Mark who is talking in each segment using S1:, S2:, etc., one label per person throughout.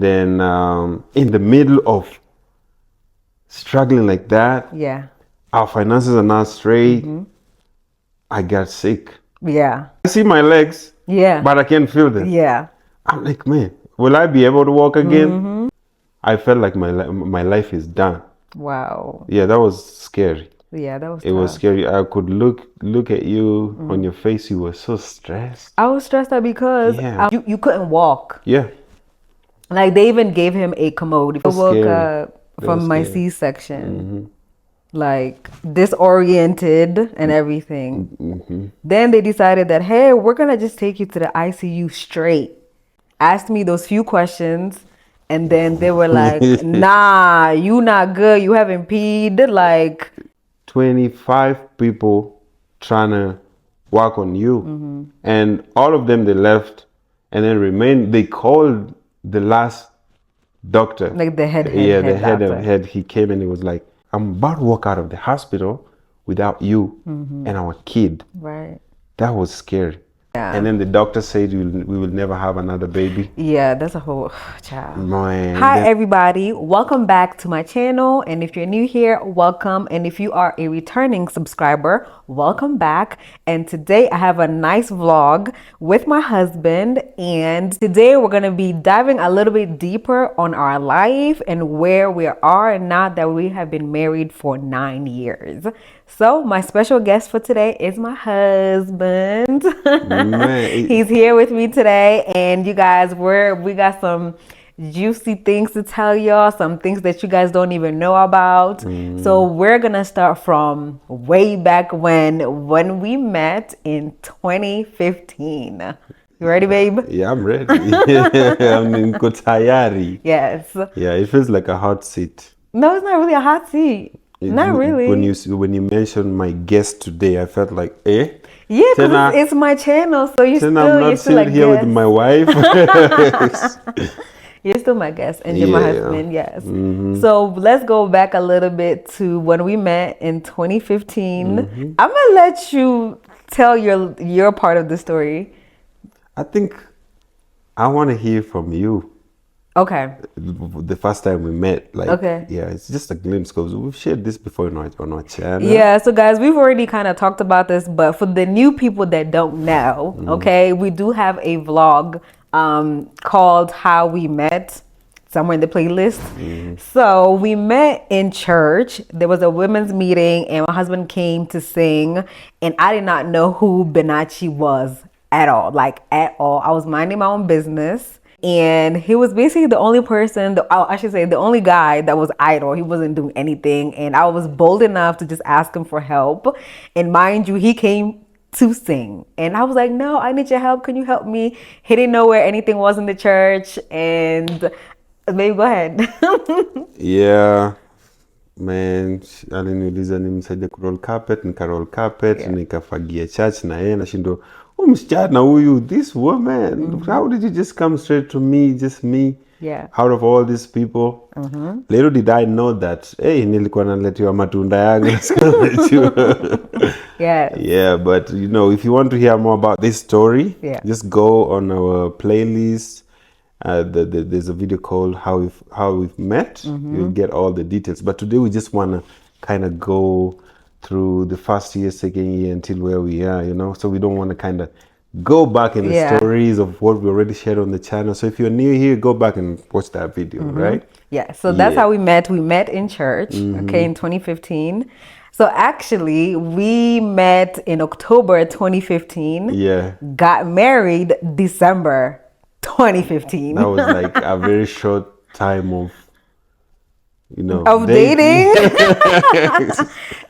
S1: Then in the middle of struggling like that, our finances are not straight. I got sick.
S2: Yeah.
S1: I see my legs, but I can't feel them.
S2: Yeah.
S1: I'm like, man, will I be able to walk again? I felt like my life is done.
S2: Wow.
S1: Yeah, that was scary.
S2: Yeah, that was
S1: It was scary. I could look at you on your face. You were so stressed.
S2: I was stressed out because you couldn't walk.
S1: Yeah.
S2: Like they even gave him a commode. I woke up from my
S1: scary.
S2: C-section, like disoriented and everything. Then they decided that, hey, we're gonna just take you to the ICU straight. Asked me those few questions, and then they were like, nah, you not good. You haven't peed. Like
S1: 25 people trying to work on you, and all of them they left, and then remained. They called the last doctor,
S2: like the head
S1: head. He came and he was like, I'm about to walk out of the hospital without you and our kid.
S2: Right.
S1: That was scary.
S2: Yeah.
S1: And then the doctor said we will never have another baby.
S2: Yeah, that's a whole child.
S1: Man,
S2: Hi everybody, welcome back to my channel. And if you're new here, welcome. And if you are a returning subscriber, welcome back. And today I have a nice vlog with my husband. And today we're going to be diving a little bit deeper on our life and where we are now that we have been married for 9 years. So my special guest for today is my husband.
S1: man.
S2: He's here with me today, and you guys, we got some juicy things to tell y'all, some things that you guys don't even know about. So we're gonna start from way back when we met in 2015. You ready, babe?
S1: Yeah, I'm ready. I'm in Kotayari.
S2: Yes.
S1: Yeah, it feels like a hot seat.
S2: No, it's not really a hot seat. Not really.
S1: When you mentioned my guest today, I felt like, eh?
S2: Yeah, because it's my channel, so
S1: I'm not sitting here with my wife.
S2: You're still my guest, and you're my husband, yes. So let's go back a little bit to when we met in 2015. I'm gonna let you tell your part of the story.
S1: I think I want to hear from you.
S2: Okay.
S1: The first time we met, like, yeah, it's just a glimpse because we've shared this before on our channel.
S2: Yeah, so guys, we've already kind of talked about this, but for the new people that don't know, okay, we do have a vlog called How We Met, somewhere in the playlist. So we met in church. There was a women's meeting, and my husband came to sing, and I did not know who Benachi was at all, like at all. I was minding my own business. And he was basically the only person, I should say the only guy that was idle. He wasn't doing anything. And I was bold enough to just ask him for help. And mind you, he came to sing. And I was like, no, I need your help. Can you help me? He didn't know where anything was in the church. And maybe go ahead.
S1: Yeah, man, aliniuliza nimsaidie kuroll carpet, nikaroll carpet, nikafagia church na yeye nashindo msichana huyu, this woman, how did you just come straight to me, just me, out of all these people? Little did I know that, hey, nilikuwa naletiwa matunda yangu. Yeah, but you know, if you want to hear more about this story, just go on our playlist. There's a video called How We've Met. You'll get all the details. But today we just want to kind of go through the first year, second year until where we are, you know. So we don't want to kind of go back in the stories of what we already shared on the channel. So if you're new here, go back and watch that video, right?
S2: Yeah, so that's how we met. We met in church, okay, in 2015. So actually, we met in October 2015. Yeah. Got married December 2015.
S1: That was like a very short time of, you know,
S2: of dating.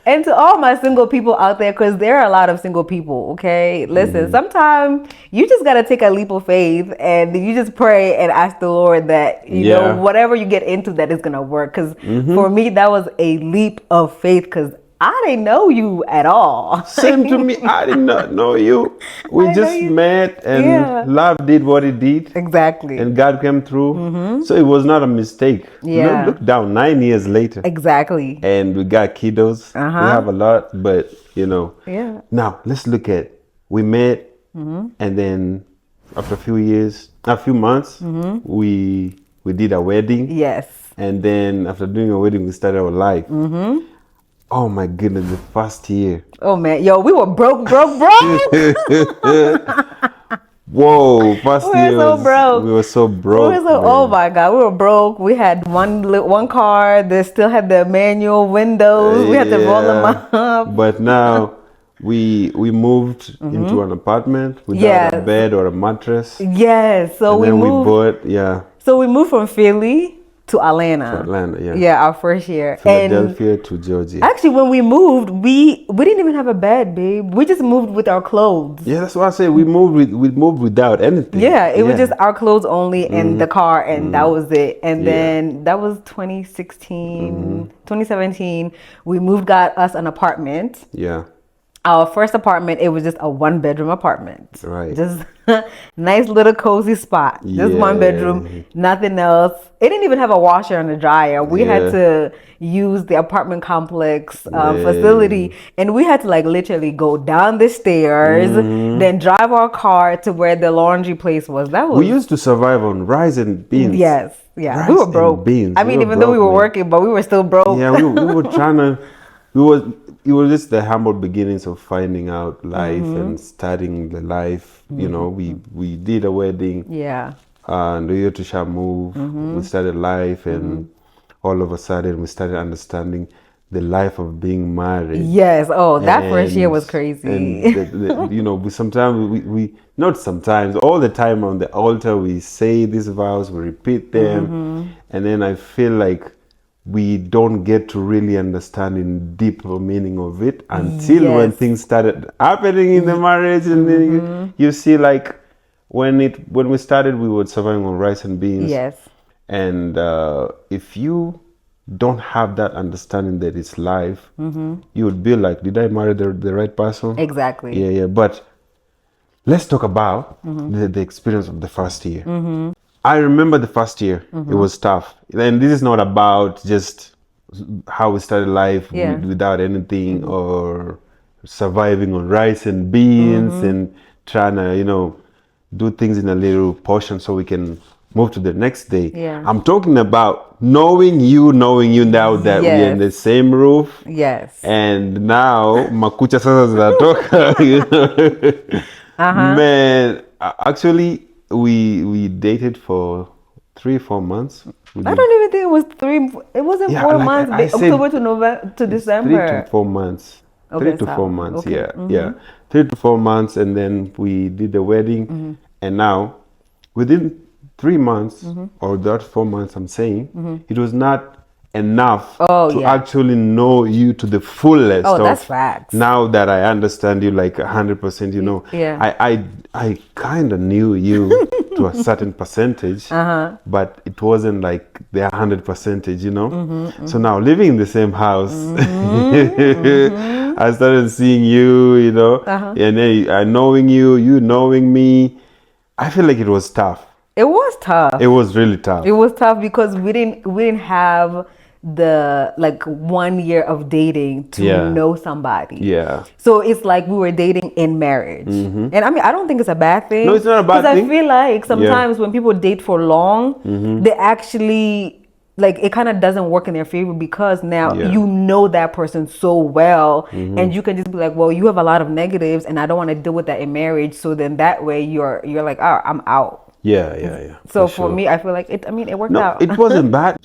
S2: And to all my single people out there, because there are a lot of single people, okay? Listen, sometimes you just got to take a leap of faith and you just pray and ask the Lord that, you know, whatever you get into, that is going to work. Because for me, that was a leap of faith because I didn't know you at all.
S1: Same to me. I did not know you. We just met and love did what it did.
S2: Exactly.
S1: And God came through. So it was not a mistake.
S2: Yeah.
S1: Look down 9 years later.
S2: Exactly.
S1: And we got kiddos. We have a lot, but you know.
S2: Yeah.
S1: Now let's look at, we met and then after a few months, we we did a wedding.
S2: Yes.
S1: And then after doing a wedding, we started our life. Oh my goodness, the first year.
S2: Oh man, yo, we were broke.
S1: Whoa, first
S2: We were
S1: year
S2: so broke.
S1: we were so
S2: We
S1: broke.
S2: were so, oh my God, we were broke. We had one car that still had the manual windows. We had to roll them up.
S1: But now we moved into an apartment without a bed or a mattress.
S2: Yes. So
S1: And
S2: we
S1: then
S2: moved.
S1: we bought,
S2: So we moved from Philly to Atlanta.
S1: yeah.
S2: Yeah, our first year.
S1: Philadelphia to Georgia.
S2: Actually, when we moved, we didn't even have a bed, babe. We just moved with our clothes.
S1: Yeah, that's why I say we moved without anything.
S2: Yeah, it was just our clothes only and the car, and that was it. And then that was 2016, 2017. We moved, got us an apartment.
S1: Yeah.
S2: Our first apartment, it was just a 1-bedroom apartment.
S1: Right.
S2: Just nice little cozy spot. Just 1 bedroom, nothing else. It didn't even have a washer and a dryer. We had to use the apartment complex facility, and we had to like literally go down the stairs, then drive our car to where the laundry place was. That was.
S1: We used to survive on rice and beans.
S2: Yes. Yeah.
S1: Rice
S2: we were
S1: and
S2: broke.
S1: beans.
S2: I mean, even though we were working, but we were still broke.
S1: Yeah, we were trying to. It was just the humble beginnings of finding out life and starting the life. You know, we did a wedding.
S2: Yeah.
S1: And the year to shall move. We started life, and all of a sudden we started understanding the life of being married.
S2: Yes. Oh, that first year was crazy.
S1: And you know, we not sometimes, all the time on the altar we say these vows, we repeat them, and then I feel like we don't get to really understand in deeper meaning of it until when things started happening in the marriage, and then you see like when we started, we were surviving on rice and beans.
S2: Yes.
S1: And if you don't have that understanding that it's life, you would be like, did I marry the right person?
S2: Exactly.
S1: Yeah. But let's talk about the experience of the first year. I remember the first year. It was tough. And this is not about just how we started life without anything or surviving on rice and beans and trying to, you know, do things in a little portion so we can move to the next day.
S2: Yeah.
S1: I'm talking about knowing you now that we're in the same roof.
S2: Yes.
S1: And now makucha sasa zinatoka, you know. Man, actually we dated for 3-4 months.
S2: I don't even think it was 3. It wasn't 4 months. October to November to December.
S1: 3 to 4 months.
S2: Okay,
S1: 3 to 4 months.
S2: okay.
S1: Yeah. 3 to 4 months, and then we did the wedding, and now within 3 months or that 4 months, I'm saying it was not enough to actually know you to the fullest.
S2: Oh, that's facts.
S1: Now that I understand you like 100%, you know, I kind of knew you to a certain percentage, but it wasn't like the 100%, you know. So now living in the same house, I started seeing you, you know, and then I knowing you knowing me. I feel like it was tough.
S2: It was tough.
S1: It was really tough.
S2: It was tough because we didn't have the like 1 year of dating to know somebody.
S1: Yeah.
S2: So it's like we were dating in marriage. And I mean, I don't think it's a bad thing.
S1: No, it's not a bad thing.
S2: Because I feel like sometimes when people date for long, they actually like it kind of doesn't work in their favor because now you know that person so well, and you can just be like, well, you have a lot of negatives and I don't want to deal with that in marriage. So then that way you're like, oh, I'm out.
S1: Yeah.
S2: So for me, I feel like it. I mean, it worked out.
S1: It wasn't bad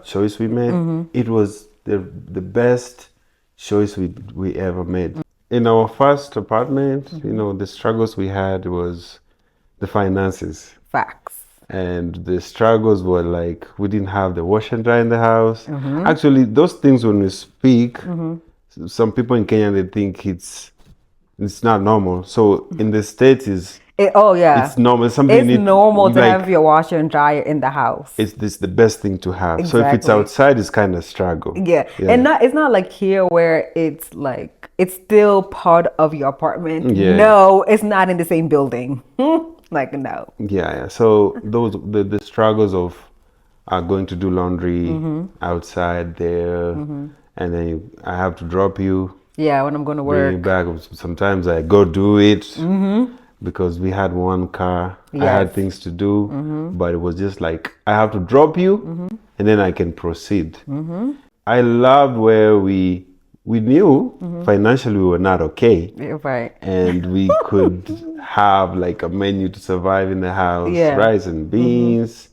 S1: choice we made. It was the best choice we ever made. In our first apartment, you know, the struggles we had was the finances.
S2: Facts.
S1: And the struggles were like we didn't have the wash and dry in the house. Actually, those things when we speak, some people in Kenya they think it's not normal. So in the States
S2: it's
S1: normal.
S2: It's normal to have your washer and dryer in the house.
S1: It's the best thing to have.
S2: Exactly.
S1: So if it's outside, it's kind of struggle.
S2: Yeah. And it's not like here where it's like it's still part of your apartment.
S1: Yeah.
S2: No, it's not in the same building. Like no.
S1: Yeah. So those the struggles of going to do laundry outside there, and then I have to drop you.
S2: Yeah, when I'm going to
S1: Bring
S2: work.
S1: you back. Sometimes I go do it. because we had one car. I
S2: Yes.
S1: had things to do, but it was just like, I have to drop you and then I can proceed. I loved where we knew financially we were not okay.
S2: Yeah, right.
S1: And we could have like a menu to survive in the house,
S2: Yeah.
S1: rice and beans,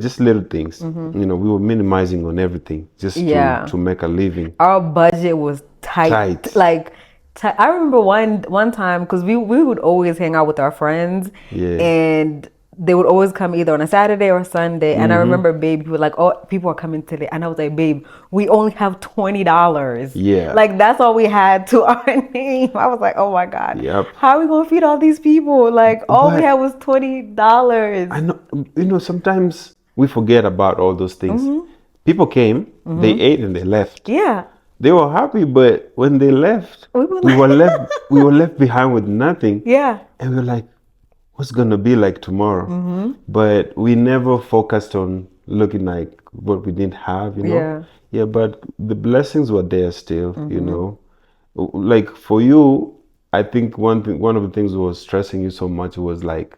S1: just little things. You know, we were minimizing on everything just
S2: Yeah.
S1: to make a living.
S2: Our budget was tight. Like, I remember one time, because we would always hang out with our friends,
S1: Yeah.
S2: and they would always come either on a Saturday or Sunday. And I remember, babe, you were like, "Oh, people are coming today," and I was like, "Babe, we only have $20.
S1: Yeah.
S2: Like, that's all we had to our name." I was like, "Oh my God,
S1: Yep.
S2: how are we gonna feed all these people? Like, all we
S1: But
S2: had was $20."
S1: I know, you know, sometimes we forget about all those things. People came, they ate and they left.
S2: Yeah.
S1: They were happy, but when they left,
S2: We were
S1: we were left behind with nothing.
S2: Yeah.
S1: And we were like, what's gonna be like tomorrow? But we never focused on looking like what we didn't have, you know.
S2: Yeah.
S1: Yeah, but the blessings were there still, you know. Like for you, I think one of the things that was stressing you so much was like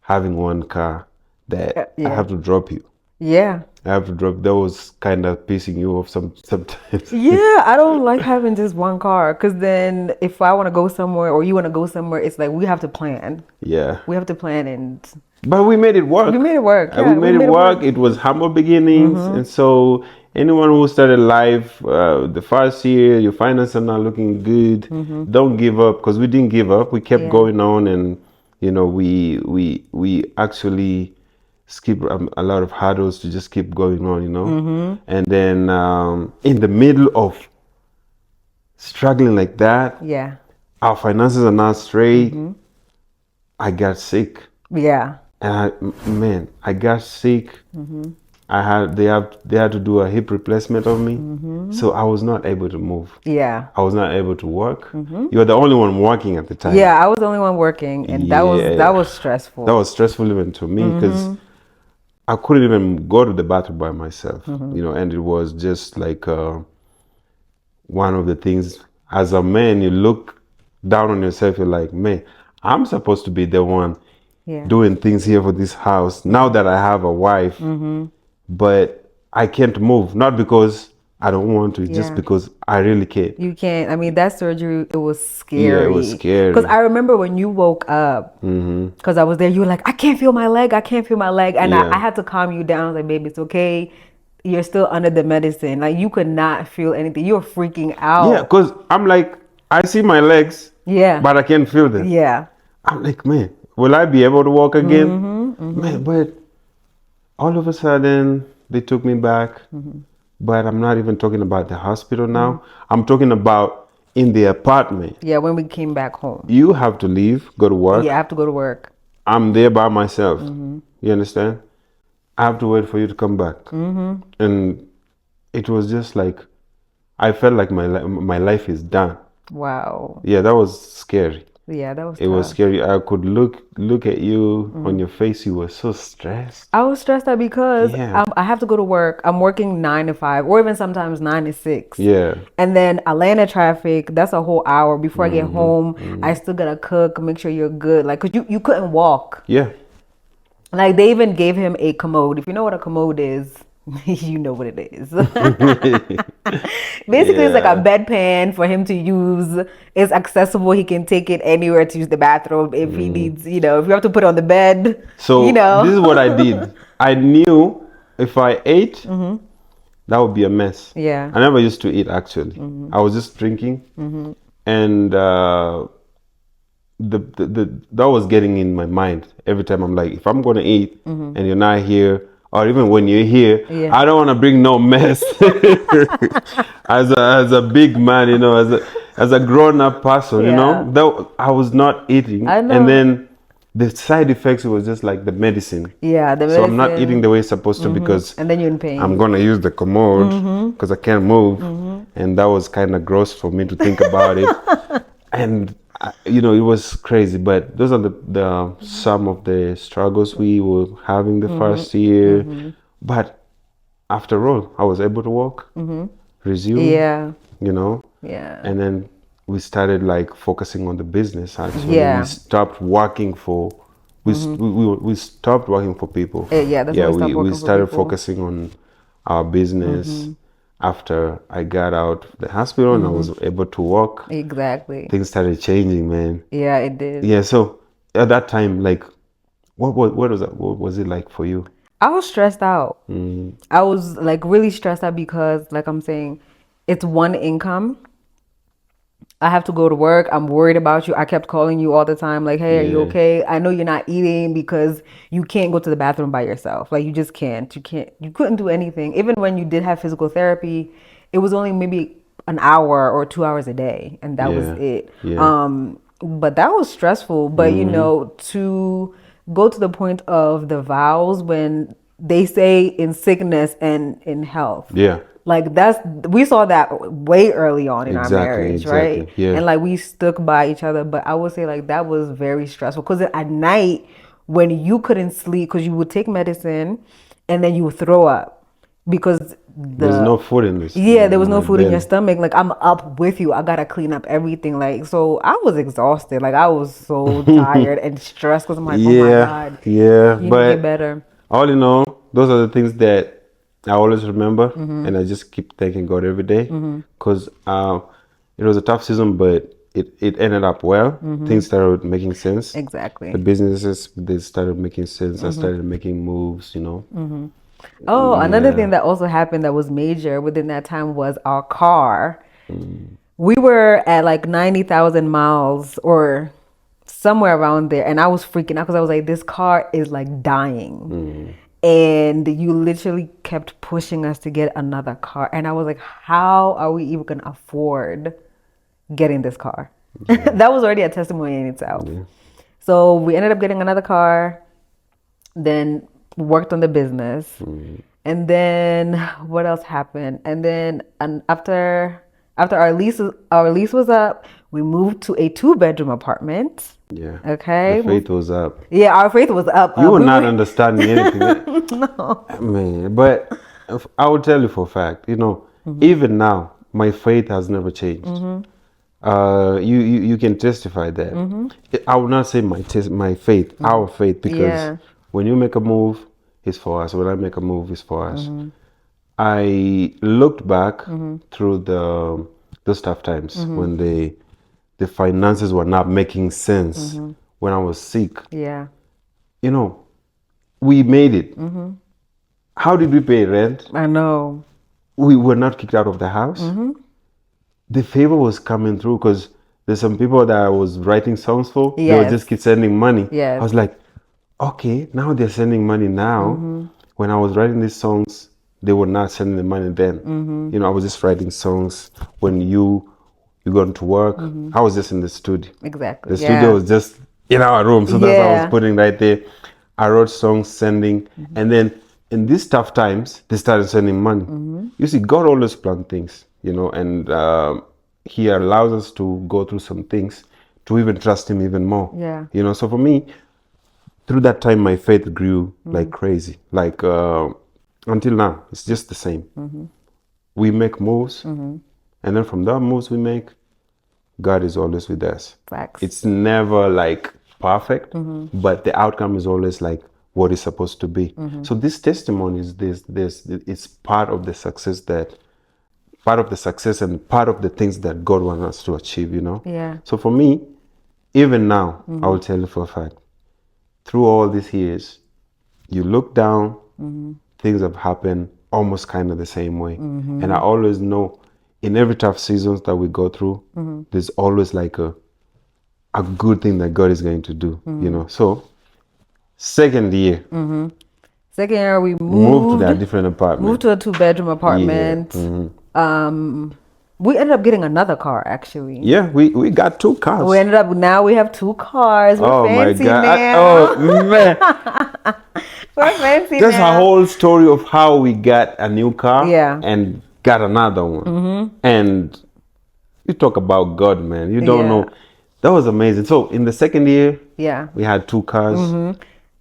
S1: having one car that I have to drop you.
S2: Yeah.
S1: I have to drop. That was kind of pissing you off sometimes.
S2: Yeah, I don't like having just one car, because then if I want to go somewhere or you want to go somewhere, it's like we have to plan.
S1: Yeah.
S2: We have to plan, and
S1: But we made it work.
S2: we made it work. Yeah,
S1: We made it work. It was humble beginnings. And so anyone who started life, the first year, your finances are not looking good, don't give up, because we didn't give up. We kept going on, and, you know, we actually skip a lot of hurdles to just keep going on, you know. And then in the middle of struggling like that,
S2: Yeah.
S1: our finances are not straight. I got sick.
S2: Yeah.
S1: And I got sick. They had to do a hip replacement of me, so I was not able to move.
S2: Yeah.
S1: I was not able to work. You were the only one working at the time.
S2: Yeah, I was the only one working, and that was stressful.
S1: That was stressful even to me, because I couldn't even go to the bathroom by myself. You know, and it was just like one of the things. As a man, you look down on yourself. You're like, man, I'm supposed to be the one doing things here for this house now that I have a wife, but I can't move, not because I don't want to, just because I really can't.
S2: You can't. I mean, that surgery, it was scary.
S1: Yeah, it was scary.
S2: Because I remember when you woke up, because I was there, you were like, "I can't feel my leg. I can't feel my leg." And I had to calm you down. I was like, "Baby, it's okay. You're still under the medicine." Like, you could not feel anything. You were freaking out.
S1: Yeah, because I'm like, I see my legs, but I can't feel them.
S2: Yeah.
S1: I'm like, man, will I be able to walk again? Man, but all of a sudden, they took me back. But I'm not even talking about the hospital now. I'm talking about in the apartment.
S2: Yeah, when we came back home.
S1: You have to leave, go to work.
S2: Yeah, I have to go to work.
S1: I'm there by myself. You understand? I have to wait for you to come back. And it was just like, I felt like my life is done.
S2: Wow.
S1: Yeah, that was scary.
S2: Yeah, that was
S1: It was scary. I could look at you on your face. You were so stressed.
S2: I was stressed out because I have to go to work. I'm working 9 to 5, or even sometimes 9 to 6.
S1: Yeah.
S2: And then Atlanta traffic, that's a whole hour before I get home. I still gotta cook, make sure you're good. Like, 'cause you couldn't walk.
S1: Yeah.
S2: Like, they even gave him a commode. If you know what a commode is, you know what it is. Basically, it's like a bedpan for him to use. It's accessible. He can take it anywhere to use the bathroom if he needs, you know, if you have to put it on the bed.
S1: So,
S2: you know.
S1: This is what I did. I knew if I ate, that would be a mess.
S2: Yeah.
S1: I never used to eat, actually. I was just drinking. And that was getting in my mind every time. I'm like, if I'm going to eat and you're not here, or even when you're here, I don't want to bring no mess. as a big man, you know, as a grown-up person, you know, I was not eating.
S2: I know.
S1: And then the side effects was just like the medicine.
S2: Yeah, the medicine.
S1: So I'm not eating the way it's supposed to, because
S2: and then you're in pain.
S1: I'm gonna use the commode because I can't move, and that was kind of gross for me to think about it. And you know, it was crazy. But those are the some of the struggles we were having the first year. But after all, I was able to walk, resume.
S2: Yeah.
S1: You know.
S2: Yeah.
S1: And then we started like focusing on the business. Actually, we stopped working for. We stopped working for people.
S2: Yeah, that's when we stopped
S1: we
S2: working for
S1: started
S2: people.
S1: focusing on our business. After I got out of the hospital and I was able to walk,
S2: Exactly.
S1: things started changing, man.
S2: Yeah, it did.
S1: Yeah, so at that time, like, what was that? What was it like for you?
S2: I was stressed out. I was like really stressed out because, like I'm saying, it's one income. I have to go to work. I'm worried about you. I kept calling you all the time, like, hey, are you
S1: Yeah,
S2: okay? I know you're not eating because you can't go to the bathroom by yourself. Like, you just can't. You couldn't do anything. Even when you did have physical therapy, it was only maybe an hour or 2 hours a day, and that was
S1: yeah,
S2: it.
S1: yeah.
S2: But that was stressful. But to go to the point of the vows when they say in sickness and in health.
S1: Yeah,
S2: Like we saw that way early on in our
S1: exactly,
S2: marriage, right?
S1: exactly. Yeah,
S2: And like we stuck by each other, but I would say like that was very stressful because at night when you couldn't sleep because you would take medicine and then you would throw up because
S1: there's no food in this
S2: there was
S1: in
S2: no
S1: my
S2: food in your
S1: belly.
S2: stomach. Like I'm up with you. I gotta clean up everything. Like so I was exhausted. Like I was so tired and stressed because I'm like, oh my
S1: Yeah,
S2: God,
S1: yeah,
S2: you need to get
S1: but
S2: better.
S1: all in all, those are the things that I always remember, and I just keep thanking God every day, because it was a tough season, but it ended up well. Things started making sense. The
S2: Exactly.
S1: businesses, they started making sense. I started making moves, you know.
S2: Oh, another thing
S1: Yeah,
S2: that also happened that was major within that time was our car. We were at like 90,000 miles or somewhere around there. And I was freaking out because I was like, this car is like dying. And you literally kept pushing us to get another car. And I was like, how are we even going to afford getting this car? That was already a testimony in itself.
S1: yeah,
S2: So we ended up getting another car, then worked on the business. And then what else happened? And then after our lease was up, we moved to a 2-bedroom apartment.
S1: yeah. The
S2: Okay.
S1: faith was up.
S2: Yeah, our faith was up.
S1: You were not understanding anything.
S2: No.
S1: Man, but I will tell you for a fact, you know, even now, my faith has never changed. You can testify that. I would not say my faith, our faith, because
S2: Yeah.
S1: when you make a move, it's for us. When I make a move, it's for us. I looked back through those tough times when the finances were not making sense, when I was sick.
S2: Yeah.
S1: You know, we made it. How did we pay rent?
S2: I know.
S1: We were not kicked out of the house. The favor was coming through because there's some people that I was writing songs for. They would just
S2: Yes.
S1: keep sending money. I
S2: Yes.
S1: was like, okay, now they're sending money now. When I was writing these songs, they were not sending the money then. You know, I was just writing songs when you got to work. I was just in the studio.
S2: Exactly.
S1: The studio was just in our room, so that's what I was
S2: Yeah.
S1: putting right there. I wrote songs, sending, and then in these tough times, they started sending money. You see, God always plans things, you know, and He allows us to go through some things to even trust Him even more.
S2: Yeah.
S1: You know, so for me, through that time, my faith grew like crazy. Like until now, it's just the same. We make moves, and then from the moves we make, God is always with us.
S2: Facts.
S1: It's never like perfect, but the outcome is always like what it's supposed to be. So this testimony is this it's part of the success and part of the things that God wants us to achieve, you know?
S2: Yeah.
S1: So for me, even now, I will tell you for a fact, through all these years, you look down, things have happened almost kind of the same way. And I always know in every tough seasons that we go through, there's always like a good thing that God is going to do, you know. So second year,
S2: Second year we
S1: moved to that
S2: moved
S1: different apartment.
S2: moved to a 2-bedroom apartment. We ended up getting another car actually.
S1: Yeah, we got 2 cars.
S2: Now we have 2 cars. We're
S1: Oh my
S2: fancy
S1: God.
S2: now.
S1: Oh man.
S2: We're fancy
S1: That's
S2: now.
S1: a whole story of how we got a new car
S2: Yeah.
S1: and got another one. And you talk about God, man. You don't
S2: Yeah.
S1: know. That was amazing. So in the second year,
S2: Yeah.
S1: we had 2 cars.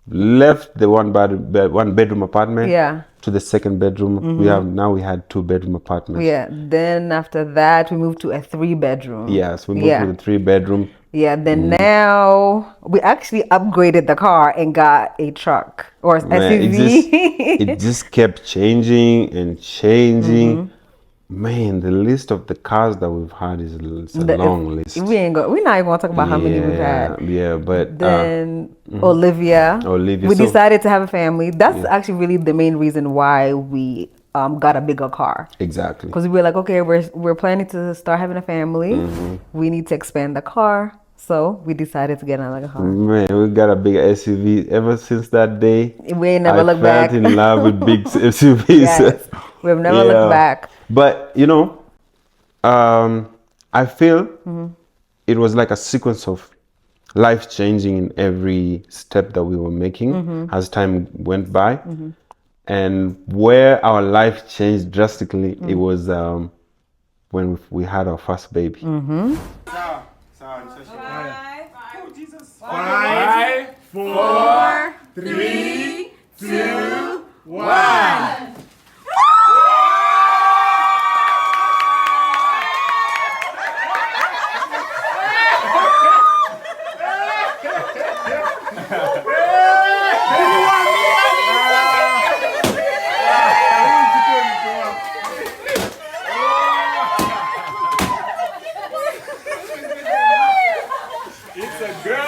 S1: Left the one bedroom apartment.
S2: Yeah.
S1: to the second bedroom. We had 2-bedroom apartments.
S2: Yeah. Then after that, we moved to a 3-bedroom.
S1: Yes, we moved to the 3-bedroom.
S2: Yeah. Then now we actually upgraded the car and got a truck or SUV.
S1: It just kept changing and changing. Man, the list of the cars that we've had is a long list.
S2: We're not even gonna talk about how many we've had.
S1: Yeah, but
S2: then Olivia, we decided to have a family. That's actually really the main reason why we got a bigger car.
S1: Exactly.
S2: Because we were like, okay, we're planning to start having a family. We need to expand the car. So we decided to get another car.
S1: Man, we got a big SUV. Ever since that day,
S2: we ain't never looked back.
S1: I fell in love with big SUVs.
S2: Yes, we've never looked back.
S1: But you know, I feel it was like a sequence of life changing in every step that we were making as time went by. And where our life changed drastically, it was when we had our first baby.
S3: 5, 4, 3, 2, 1. It's a girl.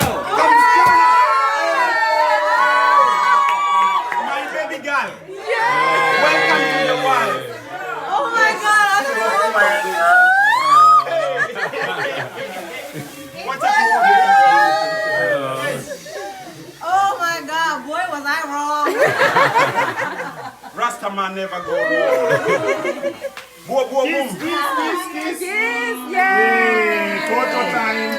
S3: My baby girl. Welcome to the world.
S4: Oh my God!
S3: What's up?
S4: Oh my God! Boy, was I wrong.
S3: Rasta man never go wrong. Boom, boom, boom. Kiss.
S4: Yay!
S3: Photo time.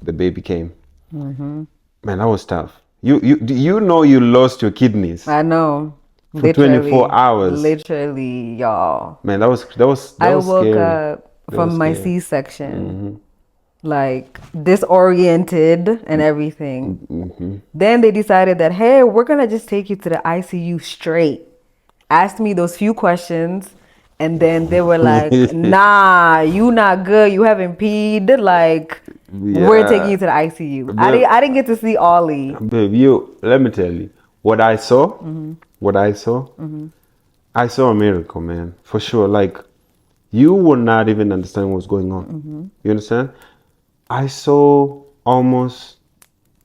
S1: The baby came. Man, that was tough. You know you lost your kidneys.
S2: I know.
S1: For 24 hours.
S2: Literally, y'all.
S1: Man, that was
S2: I woke
S1: scary.
S2: up from my C-section, like disoriented and everything. Then they decided that, hey, we're gonna just take you to the ICU straight. Asked me those few questions, and then they were like, nah, you not good. You haven't peed. Like, we're taking you to the ICU.
S1: Babe,
S2: I didn't get to see Ollie.
S1: Babe, let me tell you what I saw. I saw a miracle, man, for sure. Like, you would not even understand what's going on. You understand? I saw almost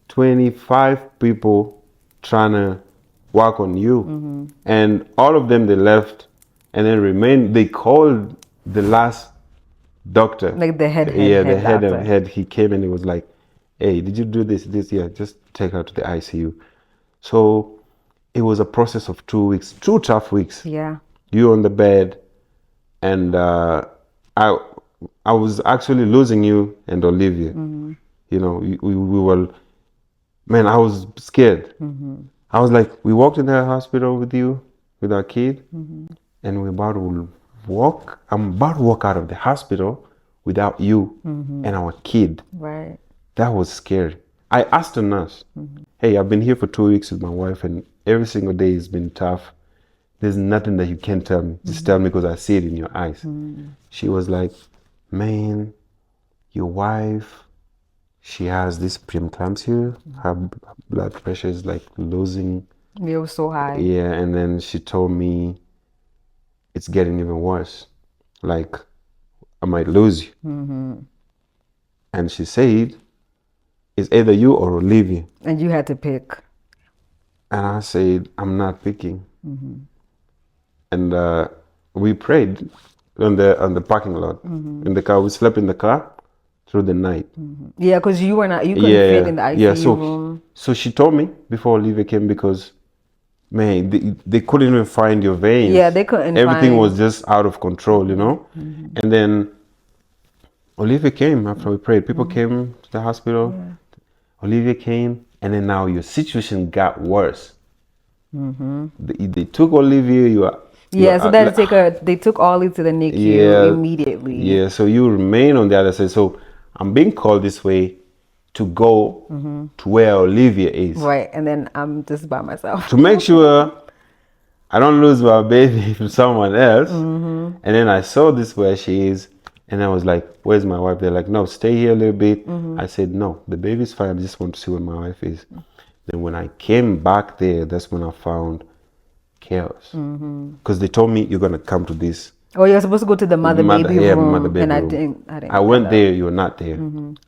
S1: 25 people trying to work on you, and all of them, they left and then remained. They called the last doctor,
S2: Like the head
S1: the
S2: doctor.
S1: head. He came and he was like, hey, did you do this? Yeah, just take her to the ICU. So it was a process of 2 weeks, 2 tough weeks.
S2: Yeah.
S1: You on the bed, and I was actually losing you and Olivia. You know, we were, man, I was scared. I was like, we walked in the hospital with you, with our kid, and we're about to walk. I'm about to walk out of the hospital without you and our kid.
S2: Right.
S1: That was scary. I asked the nurse, hey, I've been here for 2 weeks with my wife, and every single day has been tough. There's nothing that you can tell me. Just tell me because I see it in your eyes. She was like, man, your wife, she has this preeclampsia. Her blood pressure is like losing.
S2: It was so high.
S1: Yeah, and then she told me it's getting even worse. Like, I might lose you. And she said, it's either you or Olivia.
S2: And you had to pick.
S1: And I said, I'm not picking. And we prayed on the parking lot. In the car. We slept in the car through the night.
S2: Yeah, because you couldn't fit in the ICU room.
S1: So she told me before Olivia came, because, man, they couldn't even find your veins.
S2: Yeah, they couldn't.
S1: Everything was just out of control, you know? And then Olivia came after we prayed. People came to the hospital. Olivia came, and then now your situation got worse. They took Olivia.
S2: So they took Ollie to the NICU immediately.
S1: Yeah, so you remain on the other side. So I'm being called this way to go to where Olivia is.
S2: Right, and then I'm just by myself.
S1: To make sure I don't lose my baby to someone else. And then I saw this where she is, and I was like, where's my wife? They're like, no, stay here a little bit. I said, no, the baby's fine. I just want to see where my wife is. Then when I came back there, that's when I found chaos. Because they told me, you're going to come to this.
S2: Oh, you're supposed to go to the mother baby room.
S1: Mother baby
S2: and
S1: room.
S2: I didn't
S1: I went there, you were not there.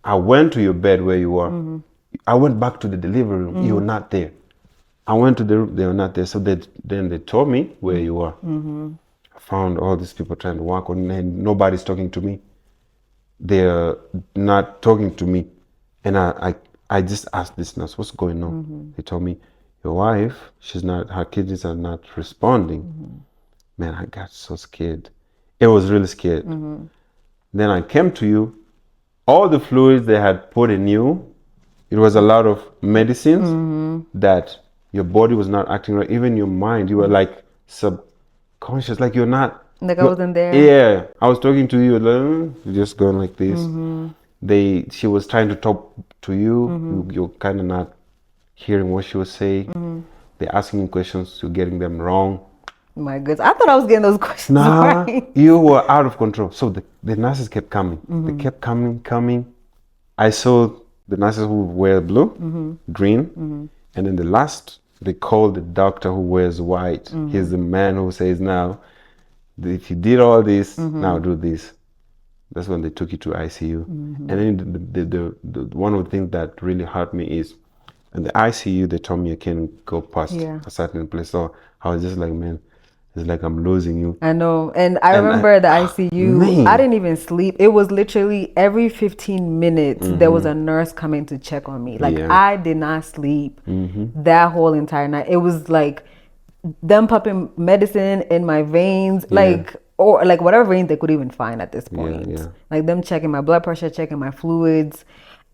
S1: I went to your bed where you were. I went back to the delivery room, you were not there. I went to the room, they were not there. So then they told me where you were. I found all these people trying to walk on, and nobody's talking to me. They're not talking to me. And I just asked this nurse, what's going on? They told me, your wife, her kidneys are not responding. Man, I got so scared. It was really scared. Then I came to you. All the fluids they had put in you, it was a lot of medicines that your body was not acting right. Even your mind, you were like subconscious, like you're not.
S2: Like I wasn't there.
S1: Yeah, I was talking to you, like, you're just going like this. She was trying to talk to you. You're kind of not hearing what she was saying. They're asking you questions, you're getting them wrong.
S2: My goodness, I thought I was getting those questions
S1: Nah,
S2: right.
S1: you were out of control. So the nurses kept coming. They kept coming. I saw the nurses who wear blue, green, and then the last, they called the doctor who wears white. He's the man who says, now, if you did all this, now do this. That's when they took you to ICU. And then the one of the things that really hurt me is, in the ICU, they told me I can't go past a certain place. So I was just like, man, it's like I'm losing you.
S2: I know. And I remember the ICU,
S1: man.
S2: I didn't even sleep. It was literally every 15 minutes, there was a nurse coming to check on me. Like, I did not sleep that whole entire night. It was like them pumping medicine in my veins, or like whatever veins they could even find at this point. Like them checking my blood pressure, checking my fluids.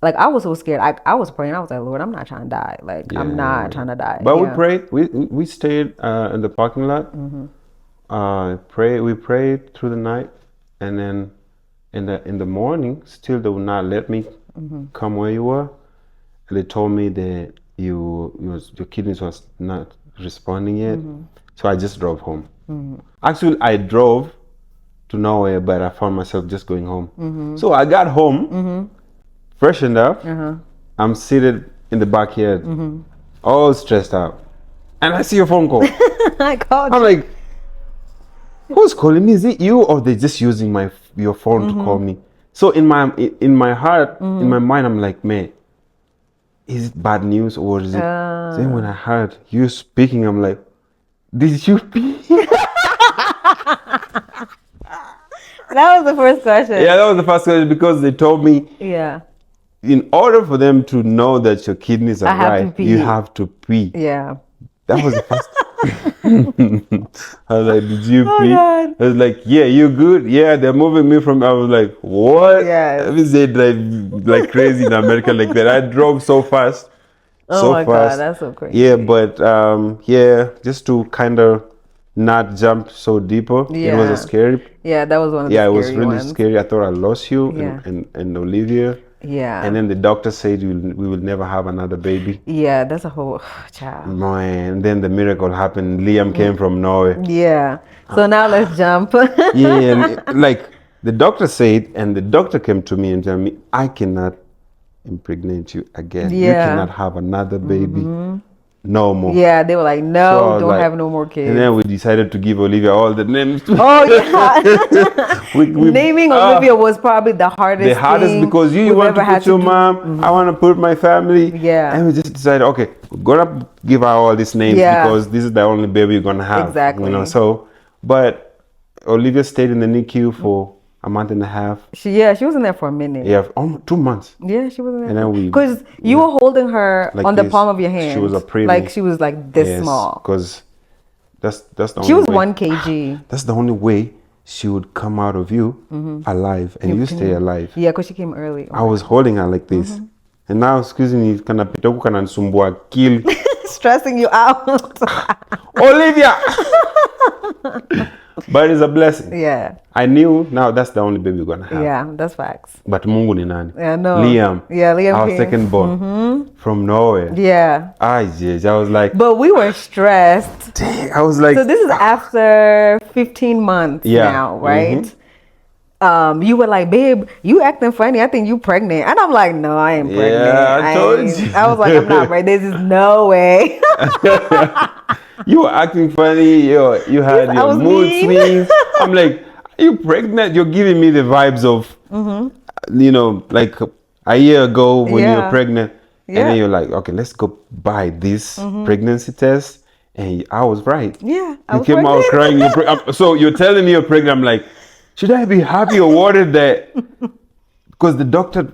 S2: Like, I was so scared. I was praying. I was like, Lord, I'm not trying to die. Like, I'm not trying to die.
S1: But we prayed. We stayed in the parking lot. We prayed through the night, and then in the morning, still they would not let me come where you were. And they told me that your kidneys was not responding yet. So I just drove home. Actually, I drove to nowhere, but I found myself just going home. So I got home. Freshened up, I'm seated in the backyard, all stressed out, and I see your phone call.
S2: I called
S1: I'm like, who's calling me? Is it you, or they just using your phone to call me? So in my heart, in my mind, I'm like, man, is it bad news or is it? Then when I heard you speaking, I'm like, did you speak?
S2: That was the first question.
S1: Yeah, that was the first question, because they told me.
S2: Yeah.
S1: In order for them to know that your kidneys are right, you have to pee.
S2: Yeah.
S1: That was the first. I was like, did you pee?
S2: God.
S1: I was like, yeah, you good? Yeah, they're moving me from. I was like, what?
S2: Yes.
S1: I mean, they drive like crazy in America like that. I drove so fast.
S2: Oh my God, that's so crazy.
S1: Yeah, but just to kind of not jump so deeper. It was a scary.
S2: Yeah, that was one of the scary
S1: it was really
S2: ones.
S1: scary. I thought I lost you and Olivia.
S2: Yeah.
S1: And then the doctor said we will never have another baby.
S2: Yeah, that's a whole child.
S1: Man, and then the miracle happened. Liam came from Norway.
S2: Yeah. So now let's jump.
S1: And like the doctor said, and the doctor came to me and told me, I cannot impregnate you again. You cannot have another baby. No more.
S2: Yeah, they were like, no,
S1: So
S2: don't have no more kids.
S1: And then we decided to give Olivia all the names.
S2: Oh yeah. Naming Olivia was probably the hardest.
S1: The hardest
S2: thing
S1: because you
S2: we've
S1: want to
S2: ever had
S1: put your mom. I want to put my family.
S2: Yeah.
S1: And we just decided, okay, we're gonna give her all these names because this is the only baby you're gonna have.
S2: Exactly.
S1: You know. So, but Olivia stayed in the NICU for a month and a half.
S2: She was in there for a minute.
S1: Yeah, almost 2 months.
S2: Yeah, she was in there.
S1: And then
S2: because you were holding her
S1: like
S2: on the
S1: this.
S2: palm of your hand.
S1: She was a preemie.
S2: Like she was like this small.
S1: Because that's the only
S2: She was
S1: way.
S2: 1 kg.
S1: That's the only way she would come out of you alive, and you stay alive.
S2: Yeah, because she came early.
S1: I was holding her like this, and now, excuse me, kana pita huku kana nisumbua akili.
S2: Stressing you out.
S1: Olivia. But it's a blessing.
S2: Yeah.
S1: I knew now that's the only baby we're gonna have.
S2: Yeah, that's facts.
S1: But Mungu ni nani?
S2: Yeah, no.
S1: Liam.
S2: Yeah, Liam
S1: Our
S2: came.
S1: second born from nowhere.
S2: Yeah.
S1: I was like,
S2: But we were stressed.
S1: dang. I was like,
S2: So this is after 15 months now, right? You were like, babe, you acting funny. I think you pregnant. And I'm like, no, I ain't pregnant.
S1: Yeah, I told you.
S2: I was like, I'm not pregnant. There's no way.
S1: you were acting funny. You had
S2: I
S1: your
S2: was
S1: mood
S2: mean.
S1: swings. I'm like, are you pregnant? You're giving me the vibes of, like a year ago when you were pregnant. And then you're like, okay, let's go buy this pregnancy test. And I was right.
S2: Yeah.
S1: You came out crying. So you're telling me you're pregnant. I'm like, should I be happy or worried that? Because the doctor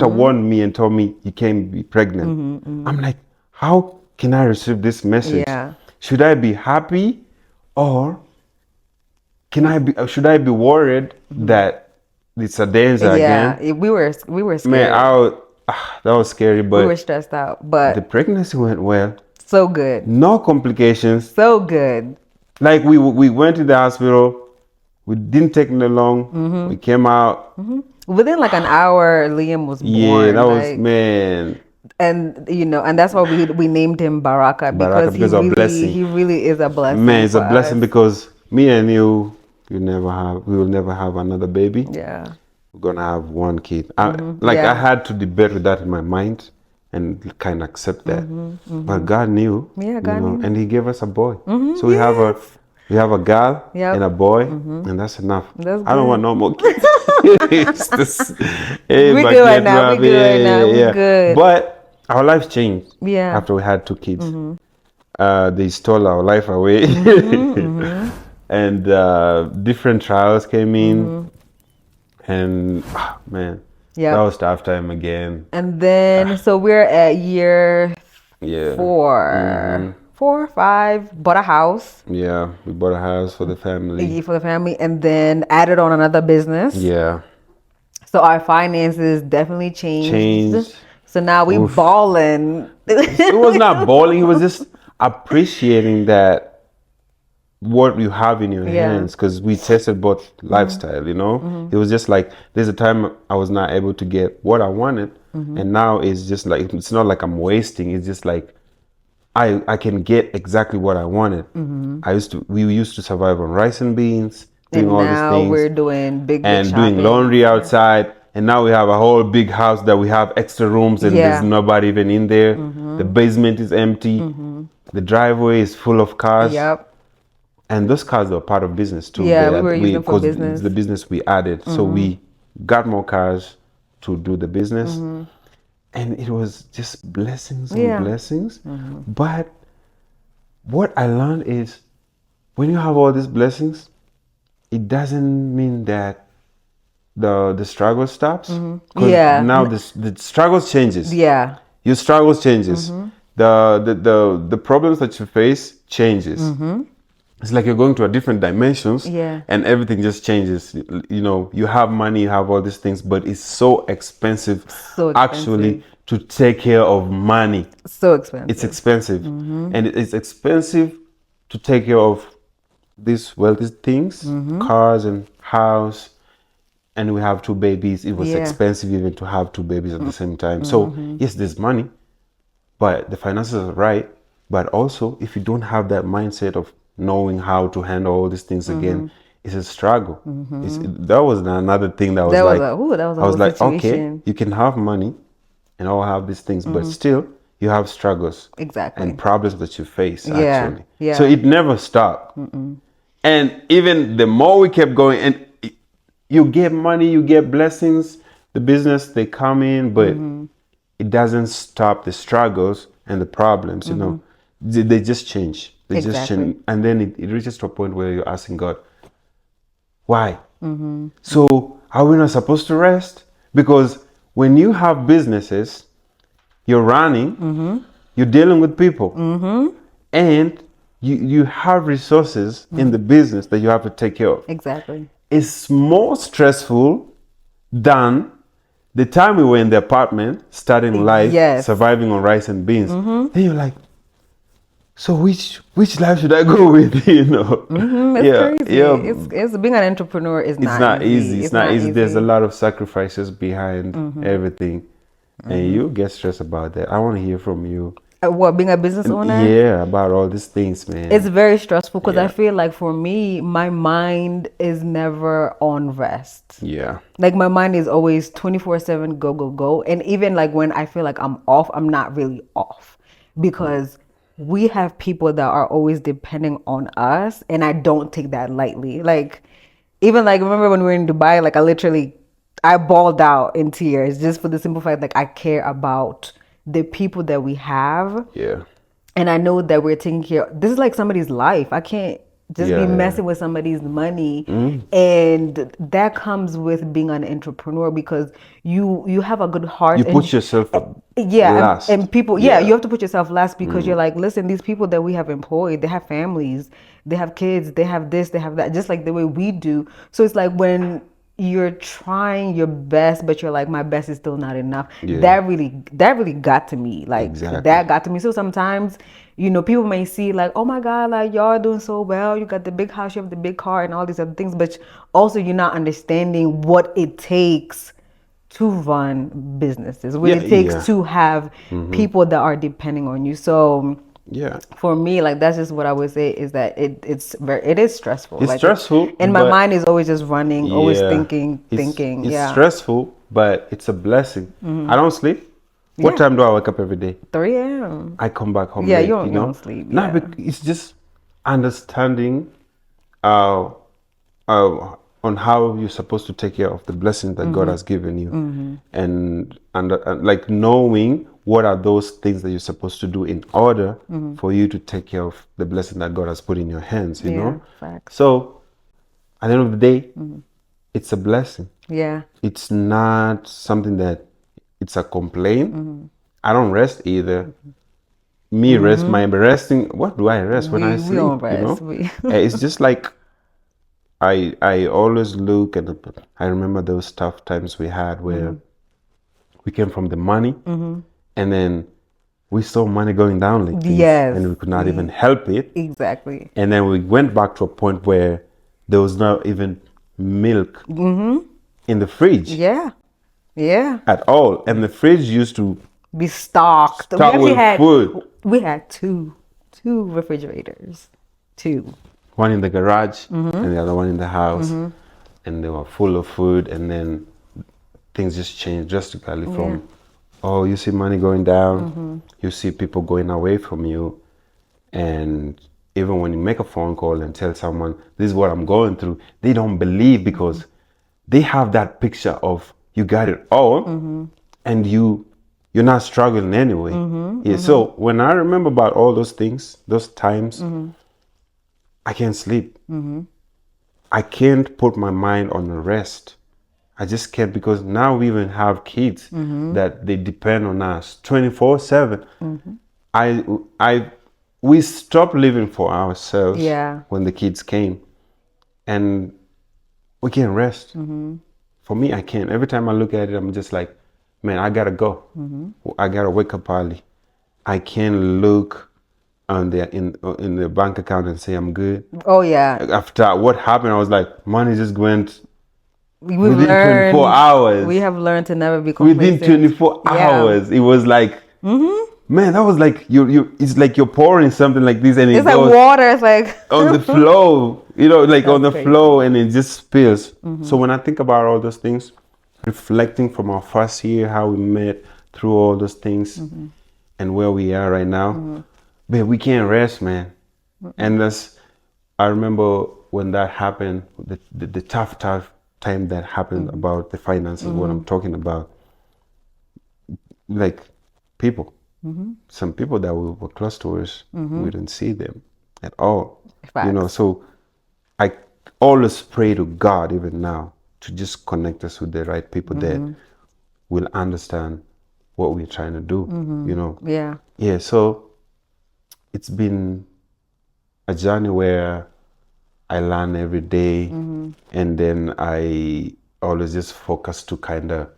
S1: warned me and told me you can't be pregnant. I'm like, how can I receive this message?
S2: Yeah.
S1: Should I be happy or should I be worried that it's a danger again?
S2: Yeah, we were scared.
S1: Man, that was scary, but
S2: we were stressed out. But
S1: the pregnancy went well.
S2: So good.
S1: No complications.
S2: So good.
S1: Like we went to the hospital. We didn't take it long. We came out.
S2: Within like an hour, Liam was born.
S1: Yeah, that was, man.
S2: And and that's why we named him Baraka because he really is a blessing.
S1: Man, it's a blessing because me and you we will never have another baby.
S2: Yeah.
S1: We're gonna have one kid. I had to debate with that in my mind and kind of accept that. But God knew. Yeah, God knew. And He gave us a boy. So we have a girl and a boy, and that's enough. I don't want no more kids.
S2: We're good now. We're good.
S1: But our life changed after we had two kids. They stole our life away. And different trials came in. And man, that was tough time again.
S2: And then, so we're at year 4. 4 or 5, bought a house.
S1: Yeah, we bought a house for the family.
S2: And then added on another business.
S1: Yeah.
S2: So our finances definitely changed. So now we balling.
S1: It was not balling. It was just appreciating that what you have in your hands, because we tested both lifestyle, It was just like, there's a time I was not able to get what I wanted. And now it's just like, it's not like I'm wasting. It's just like, I can get exactly what I wanted. We used to survive on rice and beans, doing all these things.
S2: Now we're doing big shopping.
S1: Doing laundry outside. And now we have a whole big house that we have extra rooms and there's nobody even in there. The basement is empty. The driveway is full of cars.
S2: Yep.
S1: And those cars were part of business too.
S2: Yeah, we were using for business.
S1: It's the business we added. So we got more cars to do the business. And it was just blessings and blessings. But what I learned is when you have all these blessings, it doesn't mean that the struggle stops. Now the struggles changes.
S2: Yeah.
S1: Your struggles changes. The problems that you face changes. It's like you're going to a different dimensions and everything just changes. You have money, you have all these things, but it's so expensive. Actually to take care of money.
S2: So expensive.
S1: It's expensive. And it's expensive to take care of these wealthy things, cars and house. And we have 2 babies. It was expensive even to have 2 babies at the same time. So yes, there's money, but the finances are right. But also, if you don't have that mindset of knowing how to handle all these things again, it's a struggle. That was another thing that was I was like,
S2: situation.
S1: Okay, you can have money and all have these things, but still you have struggles and problems that you face actually. So it never stopped. And even the more we kept going, and you get money, you get blessings, the business, they come in, but it doesn't stop the struggles and the problems, they just change. They just change. And then it reaches to a point where you're asking God, why? So are we not supposed to rest? Because when you have businesses, you're running, you're dealing with people, and you have resources in the business that you have to take care of.
S2: Exactly.
S1: It's more stressful than the time we were in the apartment, starting life, surviving on rice and beans. Then you're like, so which life should I go with? You know?
S2: It's crazy.
S1: Yeah.
S2: It's being an entrepreneur is
S1: It's not easy. It's not easy. There's a
S2: easy.
S1: lot of sacrifices behind everything, and you get stressed about that. I want to hear from you.
S2: What, being a business owner?
S1: Yeah, about all these things, man.
S2: It's very stressful because I
S1: Yeah.
S2: feel like for me, my mind is never on rest.
S1: Yeah.
S2: Like my mind is always 24/7, go, go, go. And even like when I feel like I'm off, I'm not really off because we have people that are always depending on us. And I don't take that lightly. Like, even like, remember when we were in Dubai, like I bawled out in tears just for the simple fact, like I care about the people that we have.
S1: Yeah.
S2: And I know that we're taking care. This is like somebody's life. I can't just
S1: Yeah,
S2: be
S1: yeah.
S2: messing with somebody's money, and that comes with being an entrepreneur because you have a good heart.
S1: You
S2: and
S1: put yourself last.
S2: and people,
S1: Yeah.
S2: you have to put yourself last because you're like, listen, these people that we have employed, they have families, they have kids, they have this, they have that, just like the way we do. So it's like when you're trying your best, but you're like, my best is still not enough.
S1: Yeah.
S2: That really got to me. Like
S1: Exactly.
S2: that got to me. So sometimes, people may see like, oh my God, like y'all are doing so well. You got the big house, you have the big car and all these other things, but also you're not understanding what it takes to run businesses, what it takes to have people that are depending on you. So
S1: Yeah.
S2: for me, like that's just what I would say is that it is stressful.
S1: It's
S2: like,
S1: stressful,
S2: and my
S1: but-
S2: mind is always just running, always
S1: Yeah.
S2: thinking.
S1: It's stressful, but it's a blessing. I don't sleep. What
S2: Yeah.
S1: time do I wake up every day?
S2: 3 a.m.
S1: I come back home
S2: Yeah,
S1: late,
S2: you don't sleep,
S1: No,
S2: yeah.
S1: it's just understanding on how you're supposed to take care of the blessings that God has given you, and like knowing what are those things that you're supposed to do in order for you to take care of the blessing that God has put in your hands. You know,
S2: Facts.
S1: so at the end of the day, it's a blessing.
S2: Yeah.
S1: It's not something that it's a complaint. I don't rest either. Me rest, my resting. What do I rest when I
S2: We
S1: sleep?
S2: don't
S1: You know,
S2: rest.
S1: it's just like I always look and I remember those tough times we had where we came from the money, and then we saw money going down like this,
S2: Yes.
S1: and we could not even help it.
S2: Exactly.
S1: And then we went back to a point where there was not even milk in the fridge
S2: Yeah. Yeah.
S1: at all, and the fridge used to
S2: Be stocked.
S1: Stocked with food.
S2: We had two refrigerators. Two.
S1: one in the garage and the other one in the house, and they were full of food. And then things just changed drastically from, oh, you see money going down, you see people going away from you, and even when you make a phone call and tell someone this is what I'm going through, they don't believe because they have that picture of you got it all, and you're not struggling anyway. So when I remember about all those things, those times, I can't sleep. I can't put my mind on rest. I just can't, because now we even have kids that they depend on us 24/7. We stopped living for ourselves when the kids came, and we can't rest. For me, I can't. Every time I look at it, I'm just like, man, I gotta go. I gotta wake up early. I can't look on in the bank account and say I'm good.
S2: Oh yeah.
S1: After what happened, I was like, money just went
S2: We've
S1: within
S2: learned
S1: 24 hours.
S2: We have learned to never be
S1: Within
S2: complacent.
S1: 24 hours, it was like, man, that was like you. It's like you're pouring something like this, and
S2: It's
S1: it
S2: like
S1: goes
S2: water. It's like
S1: on the flow, like on the
S2: crazy.
S1: flow, and it just spills. So when I think about all those things, reflecting from our first year, how we met through all those things, and where we are right now, man, we can't rest, man. And I remember when that happened, the tough time that happened about the finances, what I'm talking about, like people, some people that we were close to us, we didn't see them at all.
S2: Facts.
S1: So I always pray to God even now to just connect us with the right people that will understand what we're trying to do,
S2: Yeah.
S1: So it's been a journey where I learn every day, and then I always just focus to kind of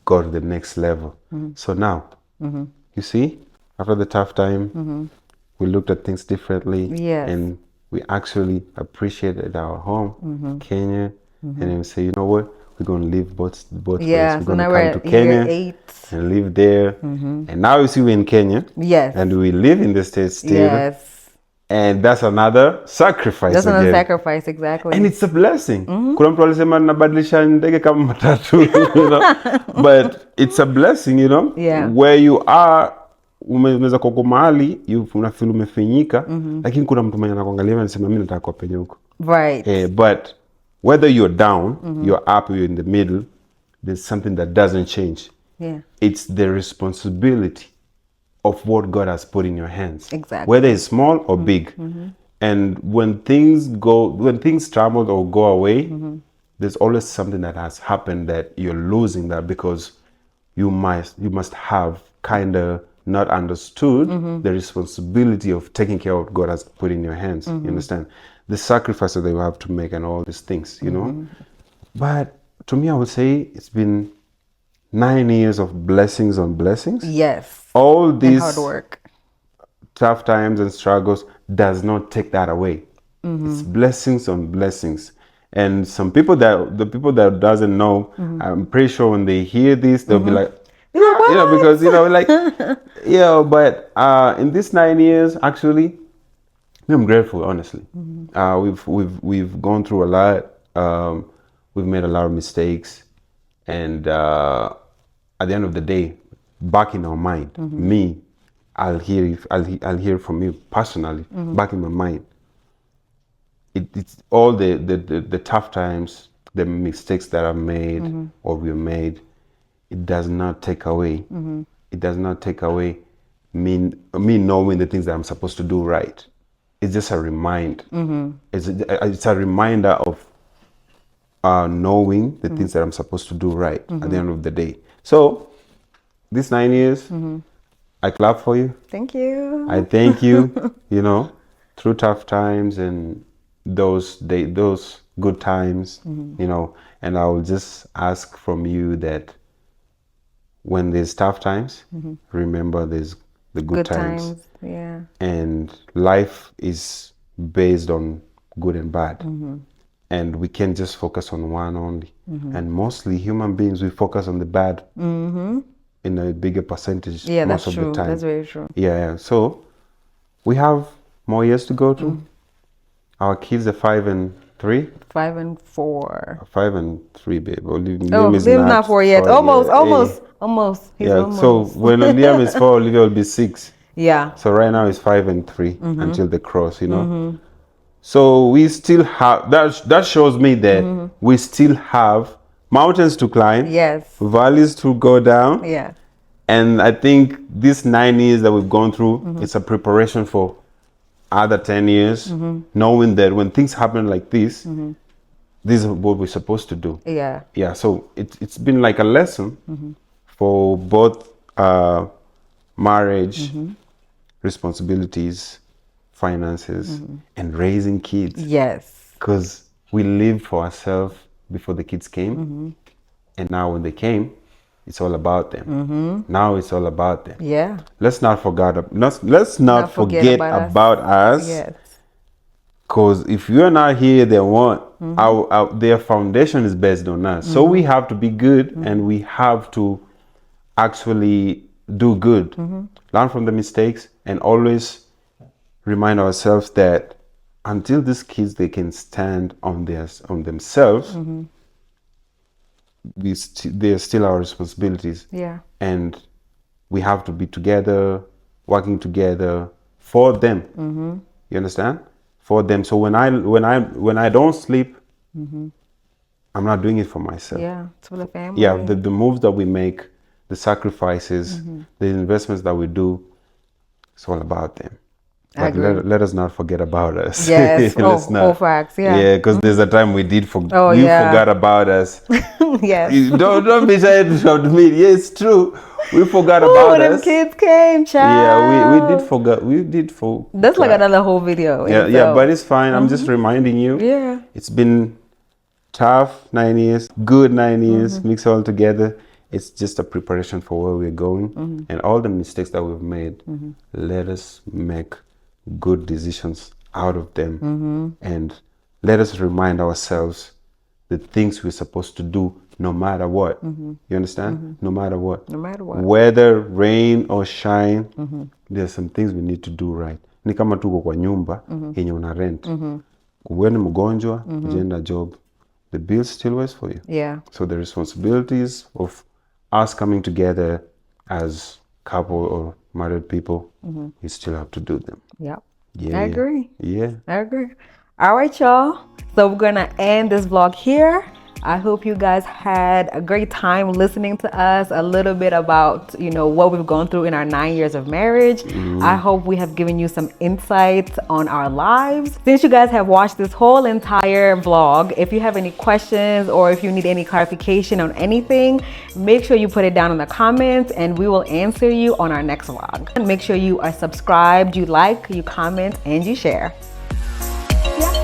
S1: go to the next level. So now, you see, after the tough time, we looked at things differently.
S2: Yes.
S1: And we actually appreciated our home, Kenya. And then we say, you know what? We're going to live both ways.
S2: Yeah,
S1: We're
S2: so
S1: going to
S2: now
S1: come
S2: we're
S1: to
S2: at year
S1: Kenya
S2: 8.
S1: and live there. And now you see we're in Kenya.
S2: Yes.
S1: And we live in the States still.
S2: Yes.
S1: And that's another sacrifice
S2: That's another
S1: again.
S2: sacrifice, exactly.
S1: And it's a blessing. Kuna mtu alisema nabadilisha ndege kama matatu, you know. But it's a blessing, you know.
S2: Yeah.
S1: Where you are, umeweza kuko mahali, unafeel umefinyika, lakini kuna mtu mwenye anakuangalia anasema mimi nataka kuwa penye huko.
S2: Right.
S1: But whether you're down, you're up, you're in the middle, there's something that doesn't change.
S2: Yeah.
S1: It's the responsibility of what God has put in your hands.
S2: Exactly.
S1: Whether it's small or big. And when things travel or go away, there's always something that has happened that you're losing that because you must have kind of not understood the responsibility of taking care of what God has put in your hands. You understand? The sacrifices that you have to make and all these things, you know? But to me, I would say it's been 9 years of blessings on blessings.
S2: Yes.
S1: All these
S2: hard work,
S1: tough times and struggles does not take that away. It's blessings on blessings. And the people that doesn't know, I'm pretty sure when they hear this, they'll be like, you know, because, you know, like, yeah, but in these 9 years, actually, I'm grateful, honestly. We've gone through a lot. We've made a lot of mistakes. And at the end of the day, back in our mind, me, I'll hear from you personally, back in my mind. It's all the tough times, the mistakes that I've made or we made. It does not take away. It does not take away me knowing the things that I'm supposed to do right. It's just a reminder. It's a reminder of knowing the things that I'm supposed to do right at the end of the day. So, these 9 years, I clap for you.
S2: Thank you.
S1: I thank you, you know, through tough times and those good times, you know, and I will just ask from you that when there's tough times, remember there's the good times.
S2: Yeah.
S1: And life is based on good and bad. And we can't just focus on one only. And mostly human beings, we focus on the bad in a bigger percentage most of the time.
S2: That's very true.
S1: Yeah. So we have more years to go through. Our kids are 5 and 3.
S2: 5 and 4.
S1: 5 and 3, babe.
S2: Liam is not 4 yet. Almost. He's almost.
S1: So when Liam is 4, Olivia will be 6.
S2: Yeah.
S1: So right now it's 5 and 3 until they cross, you know. So we still have that shows me that we still have mountains to climb.
S2: Yes.
S1: Valleys to go down.
S2: Yeah.
S1: And I think these 9 years that we've gone through, it's a preparation for other 10 years, knowing that when things happen like this, this is what we're supposed to do.
S2: Yeah.
S1: Yeah. So it's been like a lesson for both marriage, responsibilities, finances, and raising kids.
S2: Yes.
S1: Because we lived for ourselves before the kids came, and now when they came, it's all about them. Now it's all about them.
S2: Yeah.
S1: Let's not forget about us.
S2: Yes.
S1: Because if you're not here, they won't. Their foundation is based on us. So we have to be good, and we have to actually do good. Learn from the mistakes, and always remind ourselves that until these kids they can stand on themselves, they're still our responsibilities.
S2: Yeah.
S1: And we have to be together, working together for them. You understand? For them. So when I don't sleep, I'm not doing it for myself.
S2: Yeah, it's for the family.
S1: Yeah, the moves that we make, the sacrifices, the investments that we do, it's all about them. But let us not forget about us.
S2: Yes. Facts. Yeah.
S1: Yeah, because there's a time we forgot about us.
S2: Yes.
S1: Don't be shy to admit. Yeah, it's true. We forgot about
S2: them
S1: us.
S2: Kids came, child.
S1: Yeah, we did forget.
S2: That's like another whole video.
S1: Yeah, but it's fine. I'm just reminding you.
S2: Yeah.
S1: It's been tough 9 years, good 9 years, mix all together. It's just a preparation for where we're going. And all the mistakes that we've made, let us make good decisions out of them, and let us remind ourselves the things we're supposed to do no matter what. You understand? No matter what.
S2: No matter what.
S1: Whether rain or shine, there's some things we need to do right. Ni kama tuko kwa nyumba yenye una rent. Uwe ni mgonjwa, ujenda job, the bills still waits for you.
S2: Yeah.
S1: So the responsibilities of us coming together as couple or married people, we still have to do them.
S2: Yep.
S1: Yeah,
S2: I agree.
S1: Yeah.
S2: I agree. All right, y'all. So we're going to end this vlog here. I hope you guys had a great time listening to us, a little bit about, you know, what we've gone through in our 9 years of marriage. I hope we have given you some insights on our lives. Since you guys have watched this whole entire vlog, if you have any questions or if you need any clarification on anything, make sure you put it down in the comments and we will answer you on our next vlog. And make sure you are subscribed, you like, you comment, and you share. Yeah.